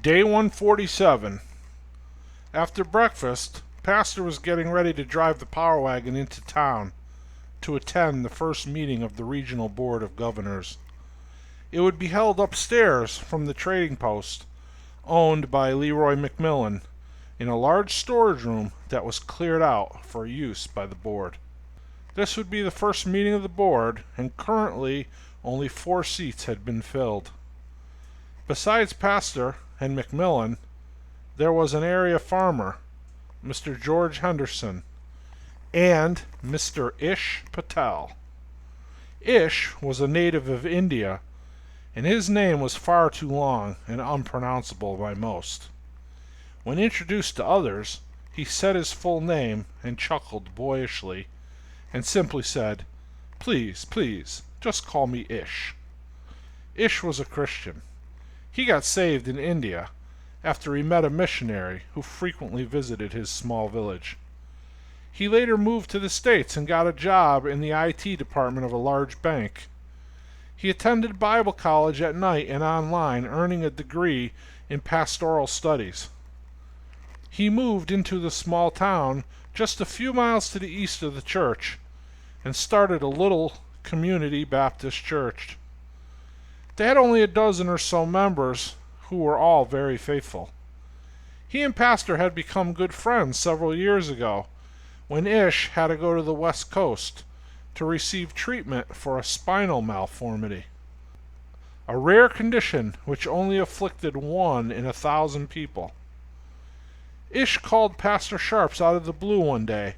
Day 147. After breakfast, Pastor was getting ready to drive the power wagon into town to attend the first meeting of the Regional Board of Governors. It would be held upstairs from the trading post, owned by Leroy McMillan, in a large storage room that was cleared out for use by the board. This would be the first meeting of the board, and currently only 4 seats had been filled. Besides Pastor and McMillan, there was an area farmer, Mr. George Henderson, and Mr. Ish Patel. Ish was a native of India, and his name was far too long and unpronounceable by most. When introduced to others, he said his full name and chuckled boyishly, and simply said, "Please, please, just call me Ish." Ish was a Christian. He got saved in India after he met a missionary who frequently visited his small village. He later moved to the States and got a job in the IT department of a large bank. He attended Bible college at night and online, earning a degree in pastoral studies. He moved into the small town just a few miles to the east of the church and started a little community Baptist church. They had only a dozen or so members who were all very faithful. He and Pastor had become good friends several years ago when Ish had to go to the West Coast to receive treatment for a spinal malformity, a rare condition which only afflicted 1 in 1,000 people. Ish called Pastor Sharps out of the blue one day.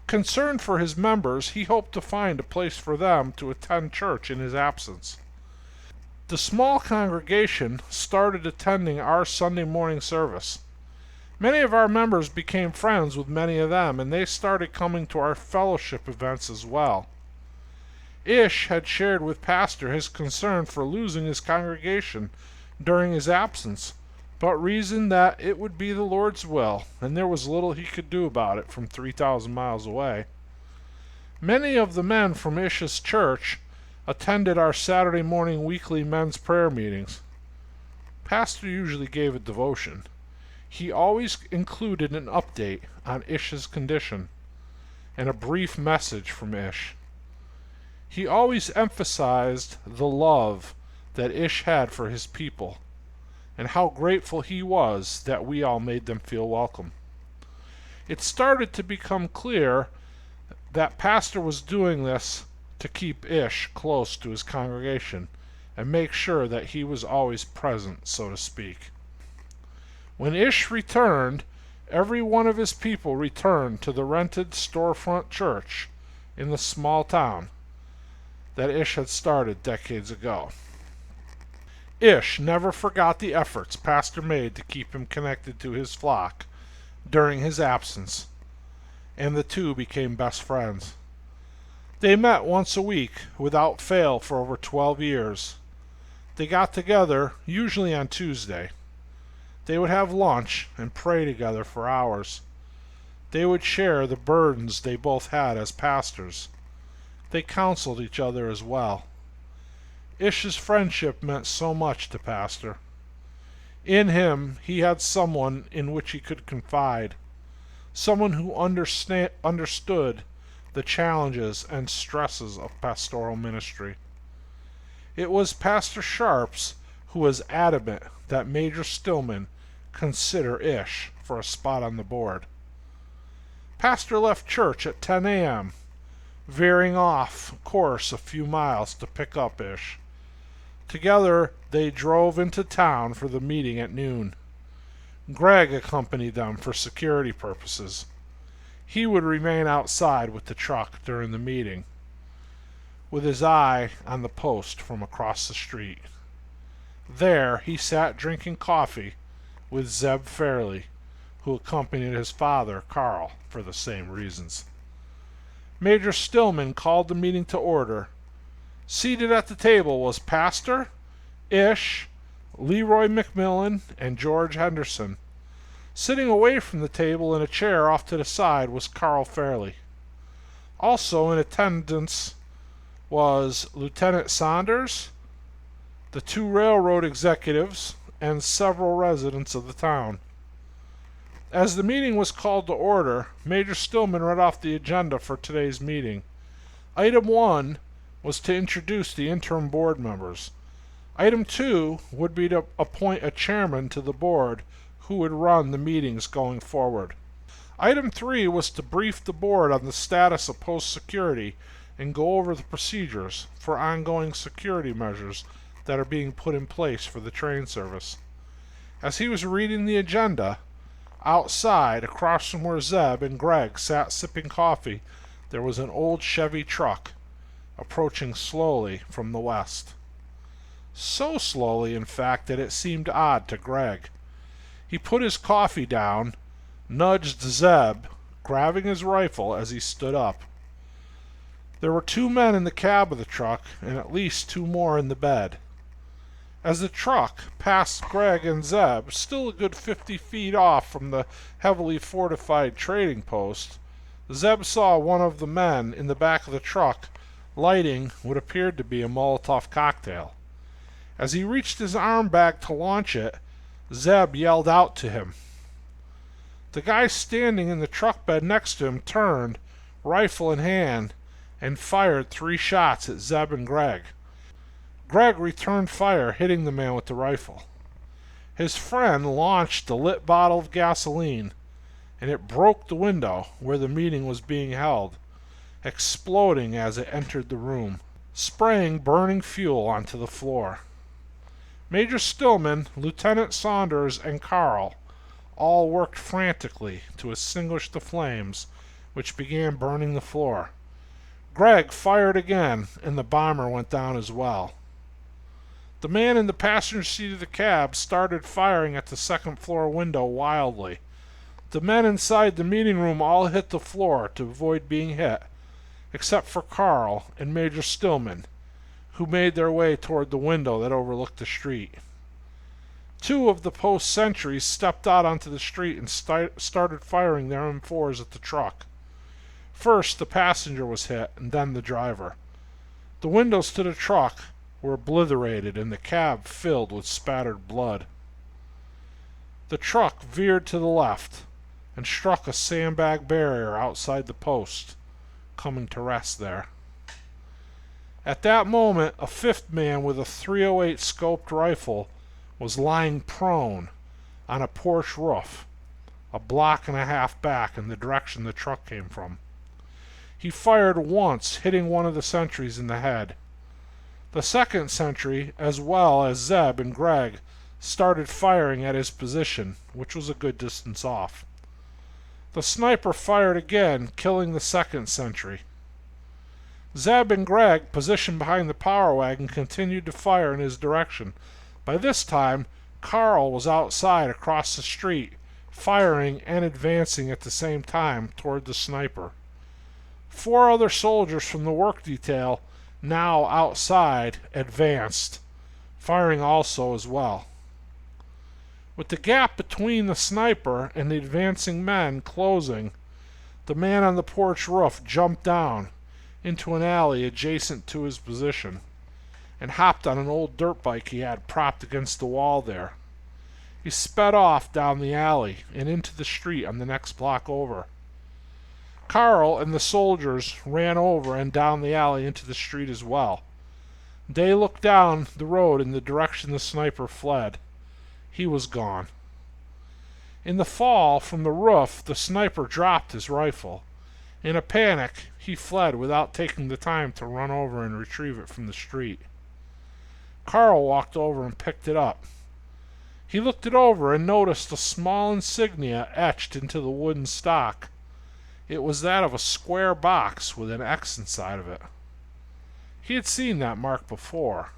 Concerned for his members, he hoped to find a place for them to attend church in his absence. The small congregation started attending our Sunday morning service. Many of our members became friends with many of them, and they started coming to our fellowship events as well. Ish had shared with Pastor his concern for losing his congregation during his absence, but reasoned that it would be the Lord's will, and there was little he could do about it from 3,000 miles away. Many of the men from Ish's church attended our Saturday morning weekly men's prayer meetings. Pastor usually gave a devotion. He always included an update on Ish's condition and a brief message from Ish. He always emphasized the love that Ish had for his people and how grateful he was that we all made them feel welcome. It started to become clear that Pastor was doing this to keep Ish close to his congregation and make sure that he was always present, so to speak. When Ish returned, every one of his people returned to the rented storefront church in the small town that Ish had started decades ago. Ish never forgot the efforts Pastor made to keep him connected to his flock during his absence, and the two became best friends. They met once a week without fail for over 12 years. They got together usually on Tuesday. They would have lunch and pray together for hours. They would share the burdens they both had as pastors. They counseled each other as well. Ish's friendship meant so much to Pastor. In him he had someone in which he could confide, someone who understood the challenges and stresses of pastoral ministry. It was Pastor Sharps who was adamant that Major Stillman consider Ish for a spot on the board. Pastor left church at 10 a.m., veering off course a few miles to pick up Ish. Together they drove into town for the meeting at noon. Greg accompanied them for security purposes. He would remain outside with the truck during the meeting, with his eye on the post from across the street. There he sat drinking coffee with Zeb Fairley, who accompanied his father, Carl, for the same reasons. Major Stillman called the meeting to order. Seated at the table was Pastor, Ish, Leroy McMillan, and George Henderson. Sitting away from the table in a chair off to the side was Carl Fairley. Also in attendance was Lieutenant Saunders, the 2 railroad executives, and several residents of the town. As the meeting was called to order, Major Stillman read off the agenda for today's meeting. Item 1 was to introduce the interim board members. Item 2 would be to appoint a chairman to the board who would run the meetings going forward. Item 3 was to brief the board on the status of post security and go over the procedures for ongoing security measures that are being put in place for the train service. As he was reading the agenda, outside, across from where Zeb and Greg sat sipping coffee, there was an old Chevy truck approaching slowly from the west. So slowly, in fact, that it seemed odd to Greg. He put his coffee down, nudged Zeb, grabbing his rifle as he stood up. There were 2 men in the cab of the truck and at least 2 more in the bed. As the truck passed Greg and Zeb, still a good 50 feet off from the heavily fortified trading post, Zeb saw one of the men in the back of the truck lighting what appeared to be a Molotov cocktail. As he reached his arm back to launch it, Zeb yelled out to him. The guy standing in the truck bed next to him turned, rifle in hand, and fired 3 shots at Zeb and Greg. Greg returned fire, hitting the man with the rifle. His friend launched a lit bottle of gasoline, and it broke the window where the meeting was being held, exploding as it entered the room, spraying burning fuel onto the floor. Major Stillman, Lieutenant Saunders, and Carl all worked frantically to extinguish the flames, which began burning the floor. Greg fired again, and the bomber went down as well. The man in the passenger seat of the cab started firing at the second-floor window wildly. The men inside the meeting room all hit the floor to avoid being hit, except for Carl and Major Stillman, who made their way toward the window that overlooked the street. 2 of the post sentries stepped out onto the street and started firing their M4s at the truck. First, the passenger was hit, and then the driver. The windows to the truck were obliterated and the cab filled with spattered blood. The truck veered to the left and struck a sandbag barrier outside the post, coming to rest there. At that moment, a 5th man with a .308 scoped rifle was lying prone on a porch roof, a block and a half back in the direction the truck came from. He fired once, hitting one of the sentries in the head. The second sentry, as well as Zeb and Greg, started firing at his position, which was a good distance off. The sniper fired again, killing the second sentry. Zeb and Greg, positioned behind the power wagon, continued to fire in his direction. By this time, Carl was outside across the street, firing and advancing at the same time toward the sniper. 4 other soldiers from the work detail, now outside, advanced, firing also as well. With the gap between the sniper and the advancing men closing, the man on the porch roof jumped down into an alley adjacent to his position and hopped on an old dirt bike he had propped against the wall there. He sped off down the alley and into the street on the next block over. Carl and the soldiers ran over and down the alley into the street as well. They looked down the road in the direction the sniper fled. He was gone. In the fall from the roof, the sniper dropped his rifle. In a panic, he fled without taking the time to run over and retrieve it from the street. Carl walked over and picked it up. He looked it over and noticed a small insignia etched into the wooden stock. It was that of a square box with an X inside of it. He had seen that mark before.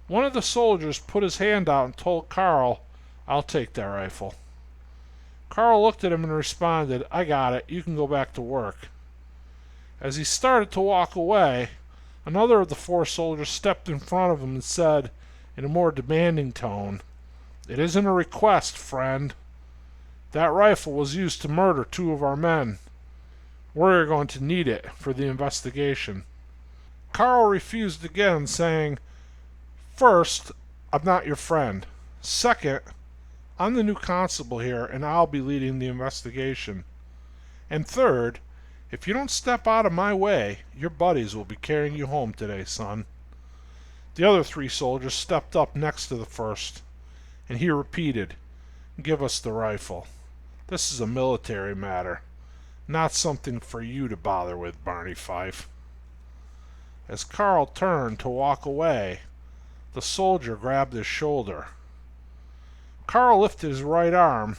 One of the soldiers put his hand out and told Carl, "I'll take that rifle." Carl looked at him and responded, "I got it. You can go back to work." As he started to walk away, another of the 4 soldiers stepped in front of him and said, in a more demanding tone, "It isn't a request, friend. That rifle was used to murder 2 of our men. We're going to need it for the investigation." Carl refused again, saying, "First, I'm not your friend. Second, I'm the new constable here, and I'll be leading the investigation. And third, if you don't step out of my way, your buddies will be carrying you home today, son." The other 3 soldiers stepped up next to the first, and he repeated, "Give us the rifle. This is a military matter, not something for you to bother with, Barney Fife." As Carl turned to walk away, the soldier grabbed his shoulder. Carl lifted his right arm,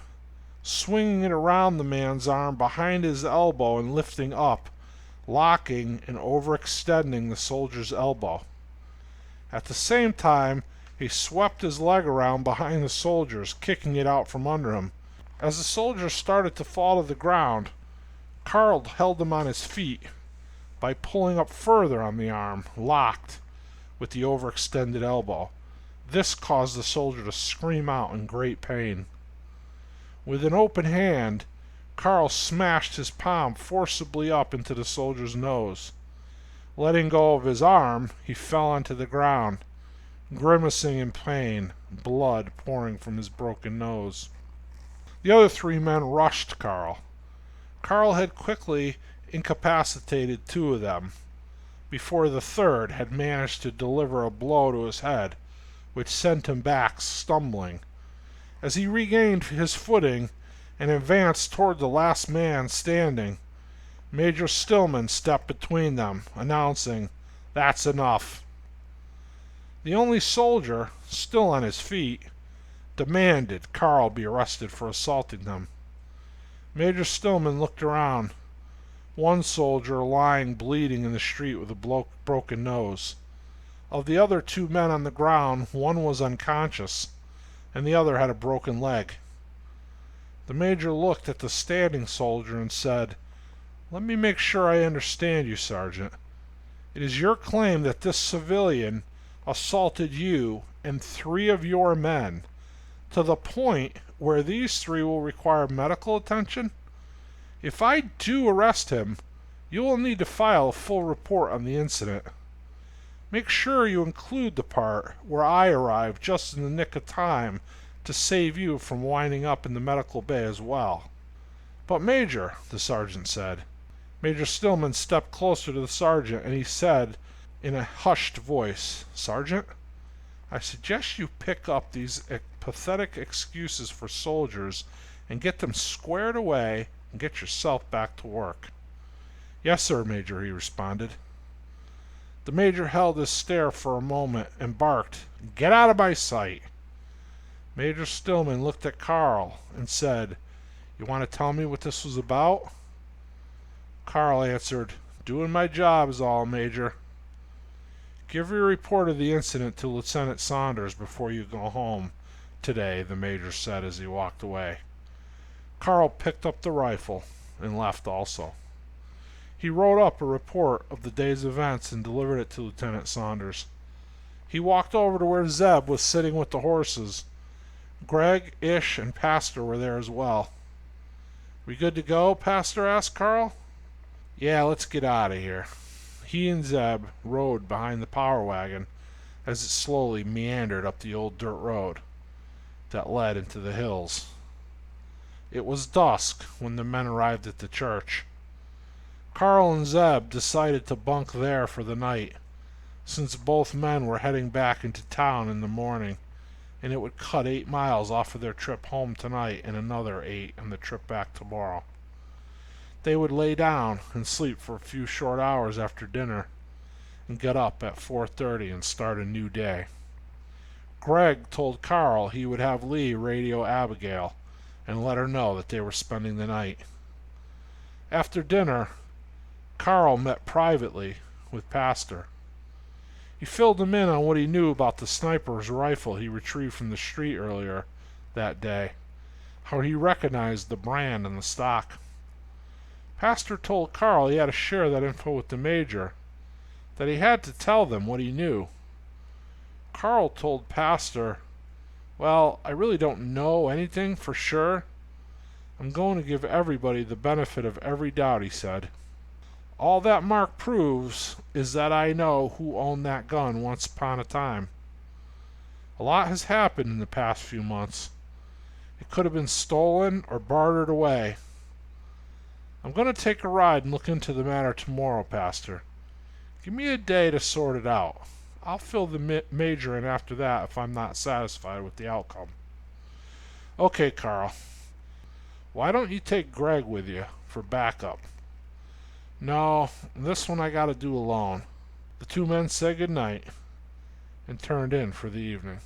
swinging it around the man's arm behind his elbow and lifting up, locking and overextending the soldier's elbow. At the same time, he swept his leg around behind the soldier's, kicking it out from under him. As the soldier started to fall to the ground, Carl held him on his feet by pulling up further on the arm, locked with the overextended elbow. This caused the soldier to scream out in great pain. With an open hand, Carl smashed his palm forcibly up into the soldier's nose. Letting go of his arm, he fell onto the ground, grimacing in pain, blood pouring from his broken nose. The other 3 men rushed Carl. Carl had quickly incapacitated 2 of them, before the third had managed to deliver a blow to his head, which sent him back stumbling. As he regained his footing and advanced toward the last man standing, Major Stillman stepped between them, announcing, "That's enough." The only soldier, still on his feet, demanded Carl be arrested for assaulting them. Major Stillman looked around. One soldier lying bleeding in the street with a broken nose. Of the other 2 men on the ground, one was unconscious, and the other had a broken leg. The major looked at the standing soldier and said, "Let me make sure I understand you, Sergeant. It is your claim that this civilian assaulted you and 3 of your men to the point where these 3 will require medical attention? If I do arrest him, you will need to file a full report on the incident. Make sure you include the part where I arrived just in the nick of time to save you from winding up in the medical bay as well." "But Major," the sergeant said. Major Stillman stepped closer to the sergeant, and he said in a hushed voice, "Sergeant, I suggest you pick up these pathetic excuses for soldiers and get them squared away and get yourself back to work." "Yes, sir, Major," he responded. The major held his stare for a moment and barked, "Get out of my sight!" Major Stillman looked at Carl and said, "You want to tell me what this was about?" Carl answered, "Doing my job is all, Major." "Give your report of the incident to Lieutenant Saunders before you go home today," the major said as he walked away. Carl picked up the rifle and left also. He wrote up a report of the day's events and delivered it to Lieutenant Saunders. He walked over to where Zeb was sitting with the horses. Greg, Ish, and Pastor were there as well. "We good to go?" Pastor asked Carl. "Yeah, let's get out of here." He and Zeb rode behind the power wagon as it slowly meandered up the old dirt road that led into the hills. It was dusk when the men arrived at the church. Carl and Zeb decided to bunk there for the night, since both men were heading back into town in the morning, and it would cut 8 miles off of their trip home tonight and another 8 on the trip back tomorrow. They would lay down and sleep for a few short hours after dinner and get up at 4:30 and start a new day. Greg told Carl he would have Lee radio Abigail and let her know that they were spending the night. After dinner, Carl met privately with Pastor. He filled him in on what he knew about the sniper's rifle he retrieved from the street earlier that day, how he recognized the brand and the stock. Pastor told Carl he had to share that info with the major, that he had to tell them what he knew. Carl told Pastor, "Well, I really don't know anything for sure. I'm going to give everybody the benefit of every doubt," he said. "All that mark proves is that I know who owned that gun once upon a time." A lot has happened in the past few months. It could have been stolen or bartered away. I'm going to take a ride and look into the matter tomorrow, Pastor. Give me a day to sort it out. I'll fill the major in after that if I'm not satisfied with the outcome. Okay, Carl. Why don't you take Greg with you for backup? No, this one I gotta do alone. The two men said goodnight and turned in for the evening.